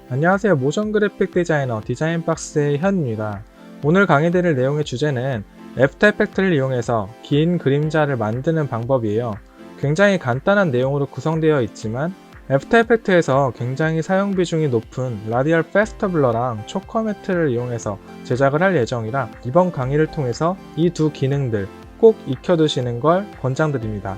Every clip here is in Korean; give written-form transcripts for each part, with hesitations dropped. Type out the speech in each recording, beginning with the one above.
안녕하세요. 모션 그래픽 디자이너 디자인박스의 현입니다. 오늘 강의드릴 내용의 주제는 애프터 이펙트를 이용해서 긴 그림자를 만드는 방법이에요. 굉장히 간단한 내용으로 구성되어 있지만 애프터 이펙트에서 굉장히 사용 비중이 높은 라디얼 페스터 블러랑 초커 매트를 이용해서 제작을 할 예정이라 이번 강의를 통해서 이 두 기능들 꼭 익혀두시는 걸 권장드립니다.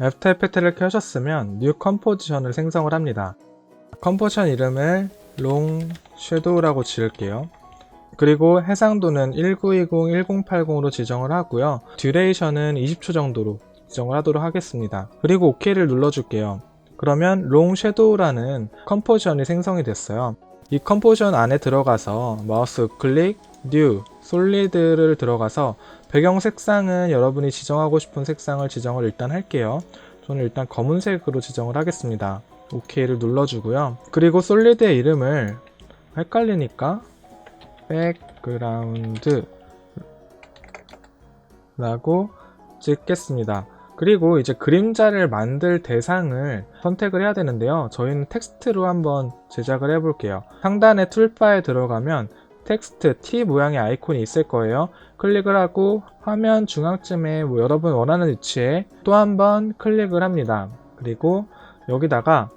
애프터 이펙트를 켜셨으면 뉴 컴포지션을 생성을 합니다. 컴포지션 이름을 롱 섀도우라고 지을게요. 그리고 해상도는 1920, 1080으로 지정을 하고요. 듀레이션은 20초 정도로 지정을 하도록 하겠습니다. 그리고 OK를 눌러줄게요. 그러면 롱 섀도우라는 컴포지션이 생성이 됐어요. 이 컴포지션 안에 들어가서 마우스 클릭, 뉴, 솔리드를 들어가서 배경 색상은 여러분이 지정하고 싶은 색상을 지정을 일단 할게요. 저는 일단 검은색으로 지정을 하겠습니다. OK를 눌러주고요. 그리고 솔리드의 이름을 헷갈리니까 백그라운드 라고 찍겠습니다. 그리고 이제 그림자를 만들 대상을 선택을 해야 되는데요. 저희는 텍스트로 한번 제작을 해볼게요. 상단의 툴바에 들어가면 텍스트 T 모양의 아이콘이 있을 거예요. 클릭을 하고 화면 중앙쯤에 여러분 원하는 위치에 또 한번 클릭을 합니다. 그리고 여기다가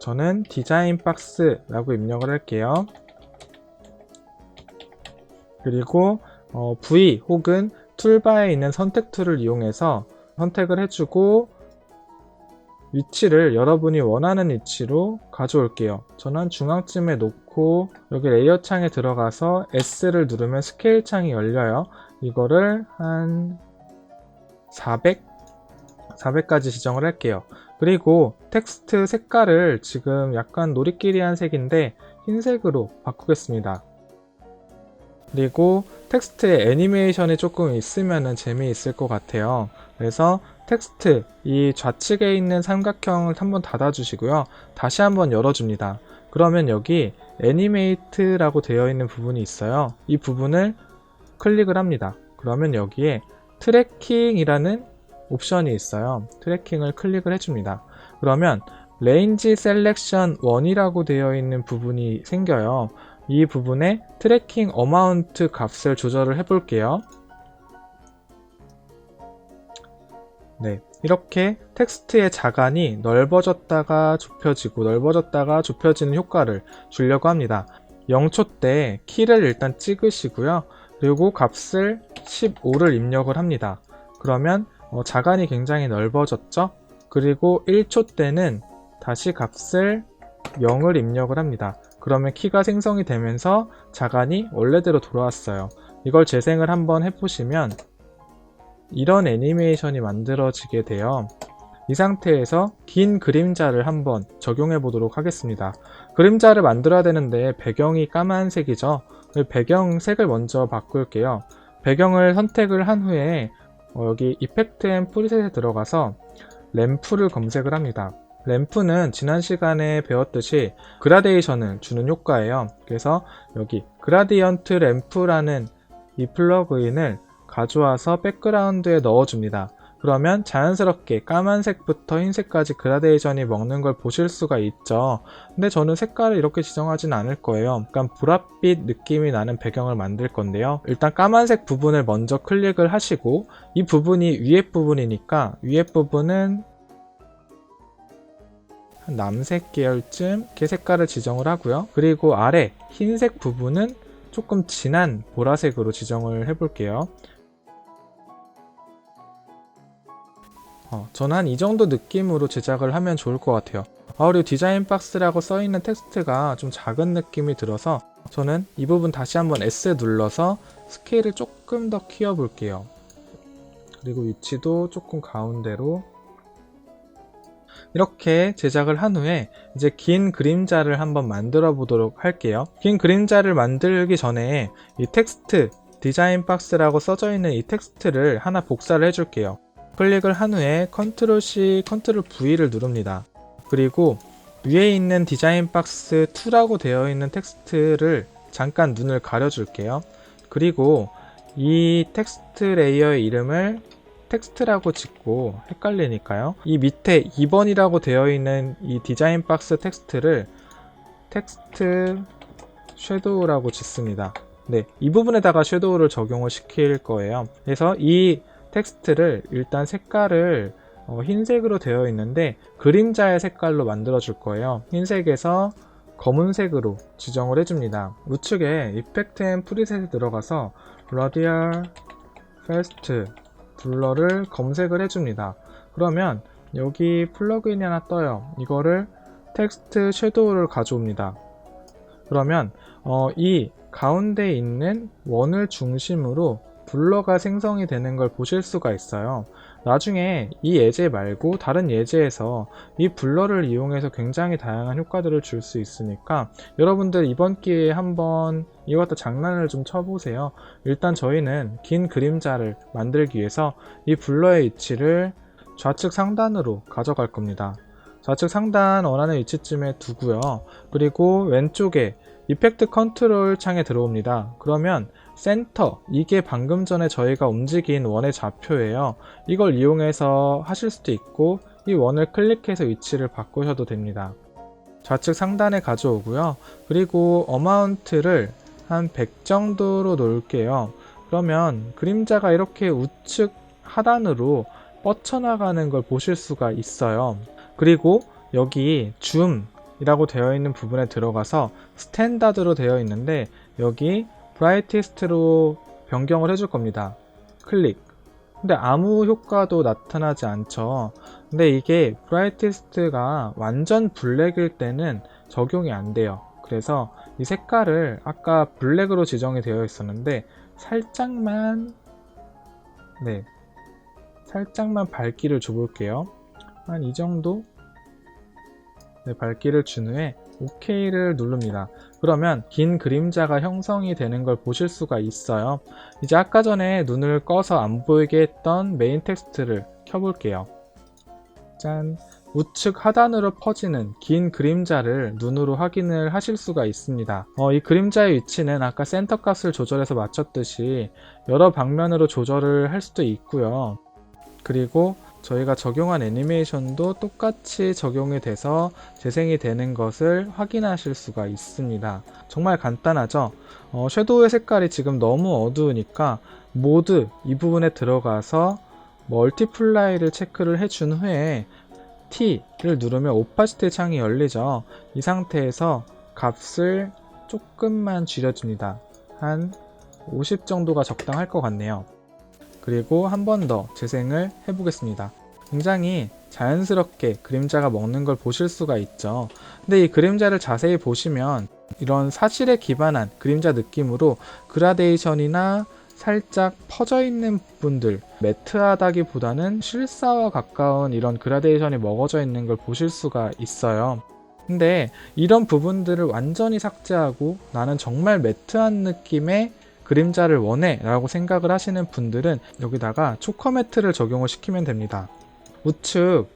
저는 디자인박스라고 입력을 할게요. 그리고 V 혹은 툴바에 있는 선택 툴을 이용해서 선택을 해주고 위치를 여러분이 원하는 위치로 가져올게요. 저는 중앙쯤에 놓고 여기 레이어 창에 들어가서 S를 누르면 스케일 창이 열려요. 이거를 한 400까지 지정을 할게요. 그리고 텍스트 색깔을 지금 약간 노리끼리한 색인데 흰색으로 바꾸겠습니다. 그리고 텍스트에 애니메이션이 조금 있으면 재미있을 것 같아요. 그래서 텍스트 이 좌측에 있는 삼각형을 한번 닫아주시고요. 다시 한번 열어줍니다. 그러면 여기 애니메이트라고 되어 있는 부분이 있어요. 이 부분을 클릭을 합니다. 그러면 여기에 트래킹이라는 옵션이 있어요. 트래킹을 클릭을 해줍니다. 그러면 레인지 셀렉션 1이라고 되어 있는 부분이 생겨요. 이 부분에 트래킹 어마운트 값을 조절을 해볼게요. 네, 이렇게 텍스트의 자간이 넓어졌다가 좁혀지고 넓어졌다가 좁혀지는 효과를 주려고 합니다. 0초 때 키를 일단 찍으시고요. 그리고 값을 15를 입력을 합니다. 그러면 자간이 굉장히 넓어졌죠? 그리고 1초 때는 다시 값을 0을 입력을 합니다. 그러면 키가 생성이 되면서 자간이 원래대로 돌아왔어요. 이걸 재생을 한번 해보시면 이런 애니메이션이 만들어지게 돼요. 이 상태에서 긴 그림자를 한번 적용해 보도록 하겠습니다. 그림자를 만들어야 되는데 배경이 까만색이죠. 배경색을 먼저 바꿀게요. 배경을 선택을 한 후에 여기 이펙트 앤 프리셋에 들어가서 램프를 검색을 합니다. 램프는 지난 시간에 배웠듯이 그라데이션을 주는 효과예요. 그래서 여기 그라디언트 램프라는 이 플러그인을 가져와서 백그라운드에 넣어줍니다. 그러면 자연스럽게 까만색부터 흰색까지 그라데이션이 먹는 걸 보실 수가 있죠. 근데 저는 색깔을 이렇게 지정하진 않을 거예요. 약간 보랏빛 느낌이 나는 배경을 만들 건데요. 일단 까만색 부분을 먼저 클릭을 하시고 이 부분이 위에 부분이니까 위에 부분은 남색 계열쯤 이렇게 색깔을 지정을 하고요. 그리고 아래 흰색 부분은 조금 진한 보라색으로 지정을 해볼게요. 저는 한 이 정도 느낌으로 제작을 하면 좋을 것 같아요. 그리고 디자인 박스라고 써있는 텍스트가 좀 작은 느낌이 들어서 저는 이 부분 다시 한번 S 눌러서 스케일을 조금 더 키워볼게요. 그리고 위치도 조금 가운데로 이렇게 제작을 한 후에 이제 긴 그림자를 한번 만들어 보도록 할게요. 긴 그림자를 만들기 전에 이 텍스트 디자인 박스라고 써져 있는 이 텍스트를 하나 복사를 해줄게요. 클릭을 한 후에 컨트롤 C, 컨트롤 V를 누릅니다. 그리고 위에 있는 디자인 박스 2라고 되어 있는 텍스트를 잠깐 눈을 가려줄게요. 그리고 이 텍스트 레이어의 이름을 텍스트라고 짓고 헷갈리니까요. 이 밑에 2번이라고 되어 있는 이 디자인 박스 텍스트를 텍스트 섀도우라고 짓습니다. 네, 이 부분에다가 섀도우를 적용을 시킬 거예요. 그래서 이 텍스트를 일단 색깔을 흰색으로 되어 있는데 그림자의 색깔로 만들어 줄 거예요. 흰색에서 검은색으로 지정을 해줍니다. 우측에 이펙트 앤 프리셋에 들어가서 라디얼 페스트 블러를 검색을 해줍니다. 그러면 여기 플러그인이 하나 떠요. 이거를 텍스트 섀도우를 가져옵니다. 그러면 이 가운데 있는 원을 중심으로 블러가 생성이 되는 걸 보실 수가 있어요. 나중에 이 예제 말고 다른 예제에서 이 블러를 이용해서 굉장히 다양한 효과들을 줄 수 있으니까 여러분들 이번 기회에 한번 이것도 장난을 좀 쳐보세요. 일단 저희는 긴 그림자를 만들기 위해서 이 블러의 위치를 좌측 상단으로 가져갈 겁니다. 좌측 상단 원하는 위치쯤에 두고요. 그리고 왼쪽에 이펙트 컨트롤 창에 들어옵니다. 그러면 센터, 이게 방금 전에 저희가 움직인 원의 좌표예요. 이걸 이용해서 하실 수도 있고 이 원을 클릭해서 위치를 바꾸셔도 됩니다. 좌측 상단에 가져오고요. 그리고 어마운트를 한 100 정도로 놓을게요. 그러면 그림자가 이렇게 우측 하단으로 뻗쳐나가는 걸 보실 수가 있어요. 그리고 여기 줌 이라고 되어 있는 부분에 들어가서 스탠다드로 되어 있는데 여기 브라이티스트로 변경을 해줄 겁니다. 클릭. 근데 아무 효과도 나타나지 않죠. 근데 이게 브라이티스트가 완전 블랙일 때는 적용이 안 돼요. 그래서 이 색깔을 아까 블랙으로 지정이 되어 있었는데 살짝만 밝기를 줘볼게요. 한 이 정도? 밝기를 준 후에 OK를 누릅니다. 그러면 긴 그림자가 형성이 되는 걸 보실 수가 있어요. 이제 아까 전에 눈을 꺼서 안 보이게 했던 메인 텍스트를 켜볼게요. 짠! 우측 하단으로 퍼지는 긴 그림자를 눈으로 확인을 하실 수가 있습니다. 이 그림자의 위치는 아까 센터 값을 조절해서 맞췄듯이 여러 방면으로 조절을 할 수도 있고요. 그리고 저희가 적용한 애니메이션도 똑같이 적용이 돼서 재생이 되는 것을 확인하실 수가 있습니다. 정말 간단하죠? 섀도우의 색깔이 지금 너무 어두우니까 모드 이 부분에 들어가서 멀티플라이를 체크를 해준 후에 T를 누르면 오파시티 창이 열리죠. 이 상태에서 값을 조금만 줄여줍니다. 한 50 정도가 적당할 것 같네요. 그리고 한 번 더 재생을 해보겠습니다. 굉장히 자연스럽게 그림자가 먹는 걸 보실 수가 있죠. 근데 이 그림자를 자세히 보시면 이런 사실에 기반한 그림자 느낌으로 그라데이션이나 살짝 퍼져 있는 부분들, 매트하다기보다는 실사와 가까운 이런 그라데이션이 먹어져 있는 걸 보실 수가 있어요. 근데 이런 부분들을 완전히 삭제하고 나는 정말 매트한 느낌의 그림자를 원해 라고 생각을 하시는 분들은 여기다가 초커 매트를 적용을 시키면 됩니다. 우측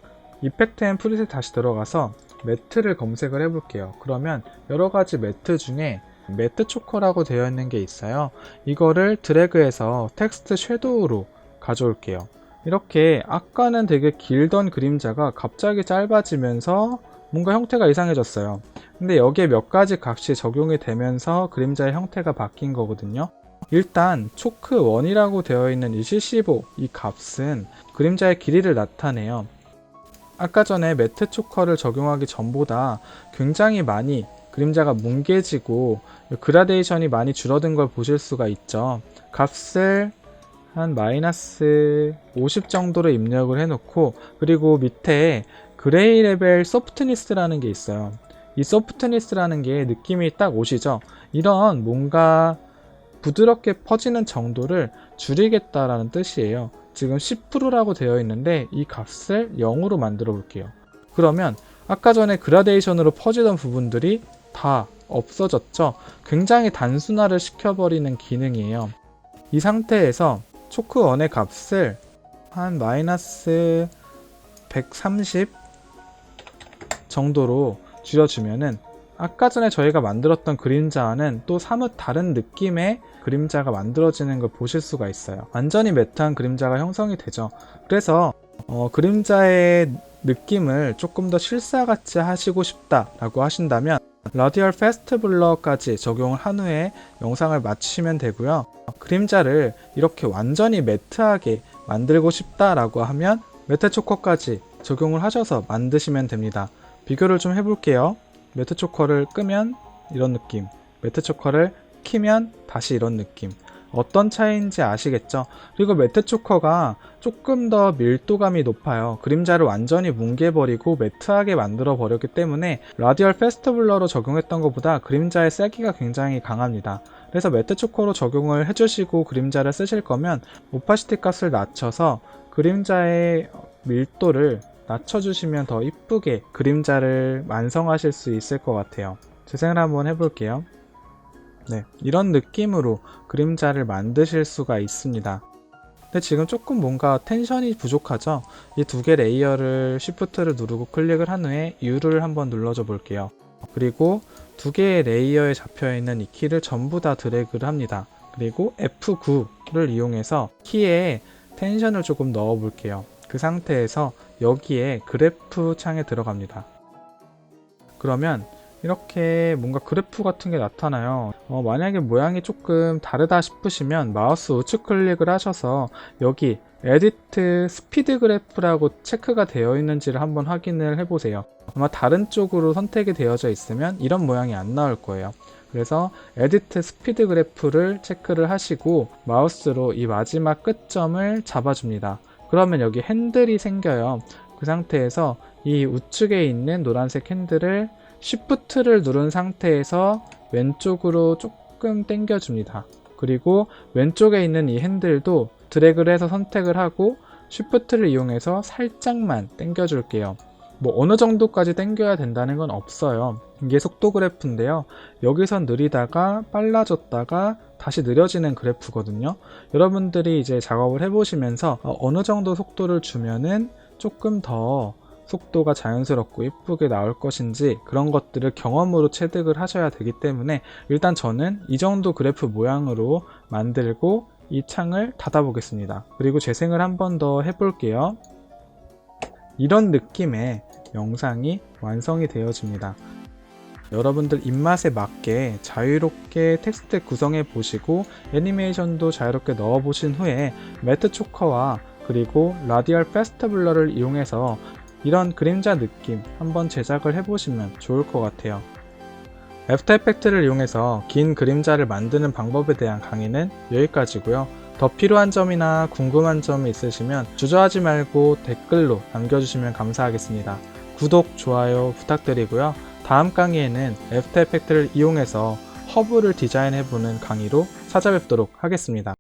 이펙트 앤 프리셋 다시 들어가서 매트를 검색을 해볼게요. 그러면 여러가지 매트 중에 매트 초커라고 되어 있는 게 있어요. 이거를 드래그해서 텍스트 섀도우로 가져올게요. 이렇게 아까는 되게 길던 그림자가 갑자기 짧아지면서 뭔가 형태가 이상해졌어요. 근데 여기에 몇 가지 값이 적용이 되면서 그림자의 형태가 바뀐 거거든요. 일단 초크 1이라고 되어 있는 이 C15 이 값은 그림자의 길이를 나타내요. 아까 전에 매트 초커를 적용하기 전보다 굉장히 많이 그림자가 뭉개지고 그라데이션이 많이 줄어든 걸 보실 수가 있죠. 값을 한 마이너스 50 정도로 입력을 해놓고 그리고 밑에 그레이 레벨 소프트니스라는 게 있어요. 이 소프트니스라는 게 느낌이 딱 오시죠? 이런 뭔가 부드럽게 퍼지는 정도를 줄이겠다라는 뜻이에요. 지금 10%라고 되어 있는데 이 값을 0으로 만들어 볼게요. 그러면 아까 전에 그라데이션으로 퍼지던 부분들이 다 없어졌죠? 굉장히 단순화를 시켜버리는 기능이에요. 이 상태에서 초크1의 값을 한 마이너스 130 정도로 줄여주면은 아까 전에 저희가 만들었던 그림자와는 또 사뭇 다른 느낌의 그림자가 만들어지는 걸 보실 수가 있어요. 완전히 매트한 그림자가 형성이 되죠. 그래서 그림자의 느낌을 조금 더 실사같이 하시고 싶다라고 하신다면 라디얼 패스트 블러까지 적용을 한 후에 영상을 마치시면 되고요. 그림자를 이렇게 완전히 매트하게 만들고 싶다라고 하면 매트 초커까지 적용을 하셔서 만드시면 됩니다. 비교를 좀 해볼게요. 매트 초커를 끄면 이런 느낌, 매트 초커를 키면 다시 이런 느낌. 어떤 차이인지 아시겠죠? 그리고 매트 초커가 조금 더 밀도감이 높아요. 그림자를 완전히 뭉개버리고 매트하게 만들어 버렸기 때문에 라디얼 패스트 블러로 적용했던 것보다 그림자의 세기가 굉장히 강합니다. 그래서 매트 초커로 적용을 해주시고 그림자를 쓰실 거면 오파시티 값을 낮춰서 그림자의 밀도를 낮춰주시면 더 이쁘게 그림자를 완성하실 수 있을 것 같아요. 재생을 한번 해볼게요. 네, 이런 느낌으로 그림자를 만드실 수가 있습니다. 근데 지금 조금 뭔가 텐션이 부족하죠? 이 두 개 레이어를 Shift를 누르고 클릭을 한 후에 U를 한번 눌러줘 볼게요. 그리고 두 개의 레이어에 잡혀있는 이 키를 전부 다 드래그를 합니다. 그리고 F9를 이용해서 키에 텐션을 조금 넣어 볼게요. 그 상태에서 여기에 그래프 창에 들어갑니다. 그러면 이렇게 뭔가 그래프 같은 게 나타나요. 만약에 모양이 조금 다르다 싶으시면 마우스 우측 클릭을 하셔서 여기 에디트 스피드 그래프라고 체크가 되어 있는지를 한번 확인을 해보세요. 아마 다른 쪽으로 선택이 되어져 있으면 이런 모양이 안 나올 거예요. 그래서 에디트 스피드 그래프를 체크를 하시고 마우스로 이 마지막 끝점을 잡아줍니다. 그러면 여기 핸들이 생겨요. 그 상태에서 이 우측에 있는 노란색 핸들을 Shift를 누른 상태에서 왼쪽으로 조금 당겨줍니다. 그리고 왼쪽에 있는 이 핸들도 드래그를 해서 선택을 하고 Shift를 이용해서 살짝만 당겨줄게요. 뭐 어느 정도까지 당겨야 된다는 건 없어요. 이게 속도 그래프인데요. 여기선 느리다가 빨라졌다가 다시 느려지는 그래프거든요. 여러분들이 이제 작업을 해보시면서 어느 정도 속도를 주면은 조금 더 속도가 자연스럽고 예쁘게 나올 것인지 그런 것들을 경험으로 체득을 하셔야 되기 때문에 일단 저는 이 정도 그래프 모양으로 만들고 이 창을 닫아 보겠습니다. 그리고 재생을 한 번 더 해볼게요. 이런 느낌의 영상이 완성이 되어집니다. 여러분들 입맛에 맞게 자유롭게 텍스트 구성해 보시고 애니메이션도 자유롭게 넣어 보신 후에 매트 초커와 그리고 라디얼 패스트 블러를 이용해서 이런 그림자 느낌 한번 제작을 해보시면 좋을 것 같아요. 애프터 이펙트를 이용해서 긴 그림자를 만드는 방법에 대한 강의는 여기까지고요. 더 필요한 점이나 궁금한 점이 있으시면 주저하지 말고 댓글로 남겨주시면 감사하겠습니다. 구독, 좋아요 부탁드리고요. 다음 강의에는 애프터 이펙트를 이용해서 허브를 디자인해보는 강의로 찾아뵙도록 하겠습니다.